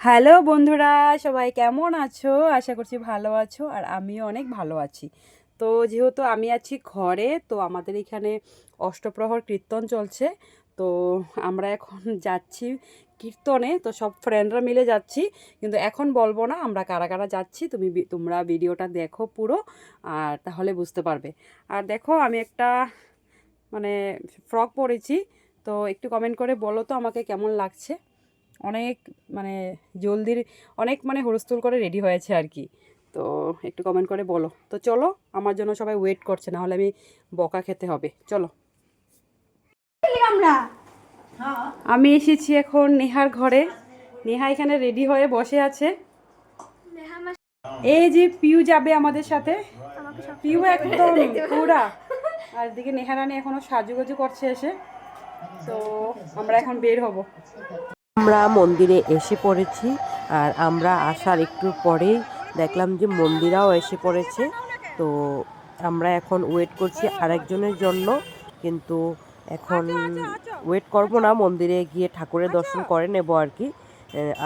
Hello বন্ধুরা, সবাই কেমন আছো? আশা করছি ভালো আছো আর আমিও অনেক ভালো আছি। তো যেহেতু আমি আছি ঘরে, তো আমাদের এখানে অষ্টপ্রহর কীর্তন চলছে। তো আমরা এখন যাচ্ছি কীর্তনে, তো সব ফ্রেন্ডরা মিলে যাচ্ছি। কিন্তু এখন বলবো না আমরা কারা কারা যাচ্ছি, তোমরা ভিডিওটা দেখো পুরো, আর তাহলে বুঝতে পারবে। আর দেখো আমি একটা মানে ফ্রক পরেছি, তো একটু কমেন্ট করে বলো তো আমাকে কেমন লাগছে। অনেক মানে জলদির অনেক মানে হুড়স্থুল করে রেডি হয়েছে আর কি। তো একটু কমেন্ট করে বলো। তো চলো, আমার জন্য সবাই ওয়েট করছে, না হলে আমি বকা খেতে হবে। চলো, আমি এসেছি এখন নেহার ঘরে। নেহা এখানে রেডি হয়ে বসে আছে। এই যে পিউ যাবে আমাদের সাথে। পিউ একদম পুরা, আর এদিকে নেহা রানী এখনো সাজুগুজু করছে এসে। তো আমরা এখন বের হব। আমরা মন্দিরে এসে পড়েছি, আর আমরা আসার একটু পরেই দেখলাম যে মন্দিরাও এসে পড়েছে। তো আমরা এখন ওয়েট করছি আরেকজনের জন্য, কিন্তু এখন ওয়েট করব না, মন্দিরে গিয়ে ঠাকুরের দর্শন করে নেব আর কি।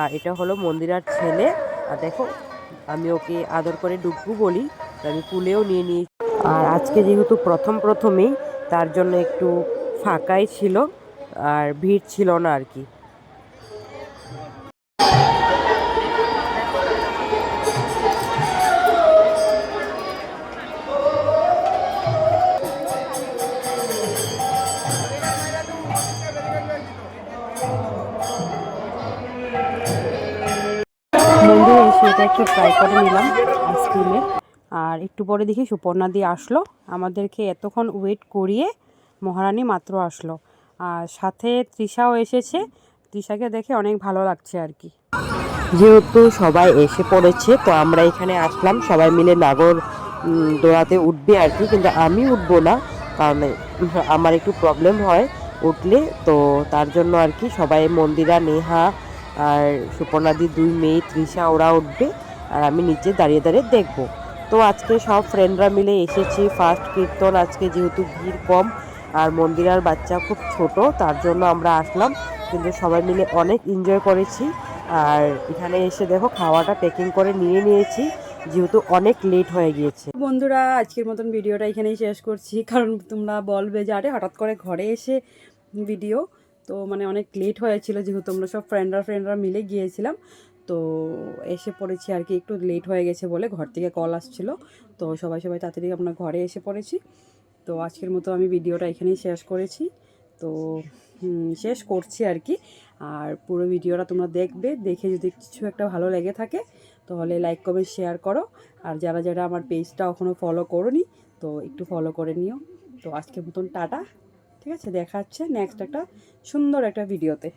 আর এটা হলো মন্দিরার ছেলে। আর দেখো, আমি ওকে আদর করে ডুববু বলি, তো আমি কুলেও নিয়ে নিয়েছি। আর আজকে যেহেতু প্রথমেই, তার জন্য একটু ফাঁকাই ছিল, আর ভিড় ছিল না আর কি। মন্দিরে এসে এটা একটু ট্রাই করে নিলাম আইসক্রিমের। আর একটু পরে দেখি সুপর্ণা দিয়ে আসলো, আমাদেরকে এতক্ষণ ওয়েট করিয়ে মহারানী মাত্র আসলো। আর সাথে তৃষাও এসেছে, তৃষাকে দেখে অনেক ভালো লাগছে আর কি। যেহেতু সবাই এসে পড়েছে, তো আমরা এখানে আসলাম, সবাই মিলে নাগর দোড়াতে উঠবে আর কি। কিন্তু আমি উঠবো না, কারণ আমার একটু প্রবলেম হয় উঠলে, তো তার জন্য আর কি সবাই, মন্দিরা, নেহা আর সুপর্ণাদির দুই মেয়ে তৃষা, ওরা উঠবে, আর আমি নিচে দাঁড়িয়ে দাঁড়িয়ে দেখবো। তো আজকে সব ফ্রেন্ডরা মিলে এসেছি ফার্স্ট কীর্তন আজকে, যেহেতু ভিড় কম আর মন্দিরার বাচ্চা খুব ছোট, তার জন্য আমরা আসলাম। কিন্তু সবাই মিলে অনেক এনজয় করেছি। আর এখানে এসে দেখো খাওয়াটা প্যাকিং করে নিয়ে নিয়েছি, যেহেতু অনেক লেট হয়ে গিয়েছে। বন্ধুরা, আজকের মতন ভিডিওটা এখানেই শেষ করছি, কারণ তোমরা বলবে যে আরে হঠাৎ করে ঘরে এসে ভিডিও। তো মানে অনেক লেট হয়েছিল, যেহেতু আমরা সব ফ্রেন্ডরা মিলে গিয়েছিলাম। তো এসে পড়েছি আর কি, একটু লেট হয়ে গেছে বলে ঘর থেকে কল আসছিল। তো সবাই তাড়াতাড়ি আমরা ঘরে এসে পড়েছি। তো আজকের মতো আমি ভিডিওটা এখানেই শেষ করেছি। তো শেষ করছি আর কি। আর পুরো ভিডিওটা তোমরা দেখবে, দেখে যদি কিছু একটা ভালো লেগে থাকে তাহলে লাইক কমেন্ট শেয়ার করো। আর যারা যারা আমার পেজটা এখনও ফলো করোনি, তো একটু ফলো করে নিও। তো আজকের মতন টাটা, ঠিক আছে, দেখা হচ্ছে নেক্সট একটা সুন্দর একটা ভিডিওতে।